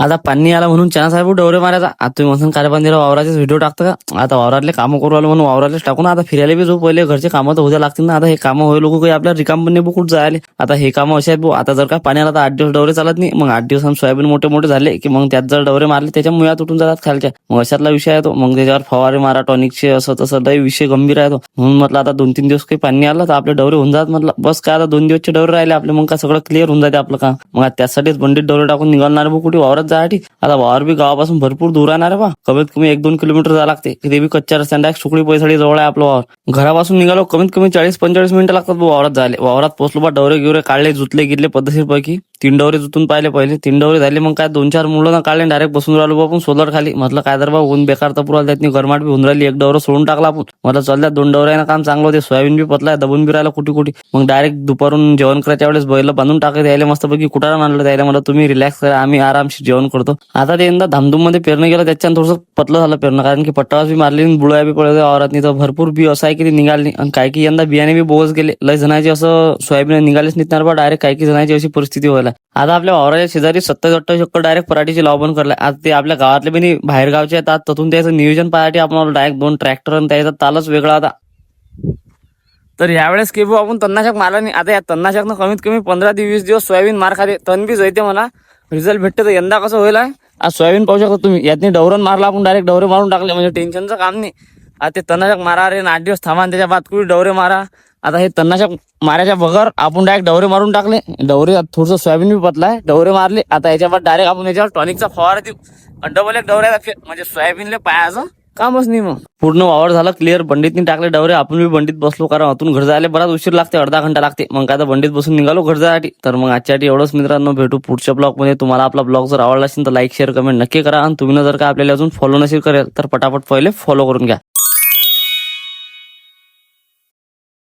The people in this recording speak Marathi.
आता पाणी आला म्हणून चना साहेब डवरे मारायचा. आता तुम्ही म्हणून कारबांधीला वावराचेच व्हिडिओ टाकता का? आता वावरातले कामं करू आलो म्हणून वावरातलेच टाकून आता फिरायला बी जाऊ. पहिले घरचे कामं तर उद्या लागतील ना. आता हे कामं होईल लोक काही आपल्या रिकाम पण नाही कुठं जायला. आता हे कामं असे आहेत भाऊ. आता जर का पाणी आला तर 8 दिवस डवरे चालत नाही. मग 8 दिवसांनी सोयाबीन मोठे मोठे झाले की मग त्यात जर डवरे मारले त्याच्या मुळ्या तुटून जातात खालच्या. मग अशातला विषय आहे तो. मग त्याच्यावर फवारे मारा टॉनिकचे असं तसं लय विषय गंभीर आहे तो. म्हणून म्हटलं आता 2-3 दिवस काही पाणी आलं तर आपले डवरे होऊन जात. म्हटलं बस काय आता 2 दिवसचे डवरे राहिले आपले. मग काय सगळं क्लिअर होऊन जाते आपलं काम. मग त्यासाठीच बंडीत डवरे टाकून निघालणार भाऊ कुठे वावरात जायसाठी. आता वावर बी गावापासून भरपूर दूर राहणार आहे बा. कमीत कमी 1-2 किलोमीटर जावं लागते. ते बी कच्च्या रस्त्याने डायरेक्ट सुकळी पैसाडी जवळ आहे आपलं वावर. घरापासून निघालो कमीत कमी 40-45 मिनिटं लागतात वावरात जायला. वावरात पोहोचलो बा डवरे गिवरे काढले जुतले गिरले पद्धतशीर पैकी 3 डवरे जुतून पाहिले पहिले. 3 डवरे झाले मग काय 2-4 मुलं ना काढले डायरेक्ट बसून राहिलो बा आपण सोलर खाली. म्हटलं काय तर बा ऊन बेकार तर पुरा त्यातनी गरमाट बी होऊन राहिली. एक डवरं सोडून टाकला आपण. म्हटलं चालल्या 2 डवऱ्यानं काम चांगलं होते. सोयाबीन बी पतलाय दबून बी राहिला कुठे कुठे. मग डायरेक्ट दुपारून जेवण करायच्या वेळेस बैल बांधून टाकत यायला मस्तपैकी कुठारा आणलं द्यायला. मला तुम्ही रिलॅक्स करा आम्ही आरामशी जेवण करतो. आता ते यंदा धामधूम मध्ये पेरणं गेलं त्याच्यानं थोडंसं पतलं झालं पेरणं. कारण की पट्टावास बी मारली बुळ्या बी पडले वावरात. नाही तर भरपूर बी असं आहे की ते निघाली. आणि काय की यंदा बियाणे बी बोगस गेले. लय जणांची असं सोयाबीन निघालेच निघणार बा डायरेक्ट. काही जणांची अशी परिस्थिती व्हायला. आता आपल्या वावराच्या शेजारी 27-28 एकर डायरेक्ट पराठीची लाव बंद करलाय. आज ते आपल्या गावातले बी बाहेर गावचे आहेत. ततून त्याचं नियोजन पाहायसाठी आपण डायरेक्ट 2 ट्रॅक्टर आणि त्याचा तालच वेगळा होता. तर यावेळेस की आपण तणनाशक मारला नाही. आता या तणनाशकनं कमीत कमी 15 ते 20 दिवस सोयाबीन मार खाते. तण बी जळते मला रिझल्ट भेटते. तर यंदा कसं होईल आहे आज सोयाबीन पाहू शकता तुम्ही. यातनी डवरण मारला आपण डायरेक्ट डवरे मारून टाकले. म्हणजे टेन्शनचं काम नाही. आता ते तणनाशक मारा रे 8 दिवस थांबा त्याच्या बाद कुठे डवरे मारा. आता हे तणनाशक मारायच्या बगर आपण डायरेक्ट डवरे मारून टाकले. डवरे थोडंसं सोयाबीन बी पतलाय डवरे मारले. आता याच्या बाद डायरेक्ट आपण याच्यावर टॉनिकचा फवारा देऊ. डबल एक डवऱ्याचा म्हणजे सोयाबीनले पायाचं कामच नाही. मग पूर्ण वावर झालं क्लिअर. बंडीतनी टाकले डवरे. आपण बी बंडीत बसलो कारण आतून घर जायला बराच उशीर लागते. अर्धा घंटा लागते. मग काय तर बंडीत बसून निघालो घर जायसाठी. तर मग आजच्यासाठी एवढंच मित्रांनो. भेटू पुढच्या ब्लॉग मध्ये. तुम्हाला आपला ब्लॉग जर आवडला असेल तर लाईक शेअर कमेंट नक्की करा. आणि तुम्ही जर का आपल्याला अजून फॉलो नसेल करेल तर पटापट पहिले फॉलो करून घ्या.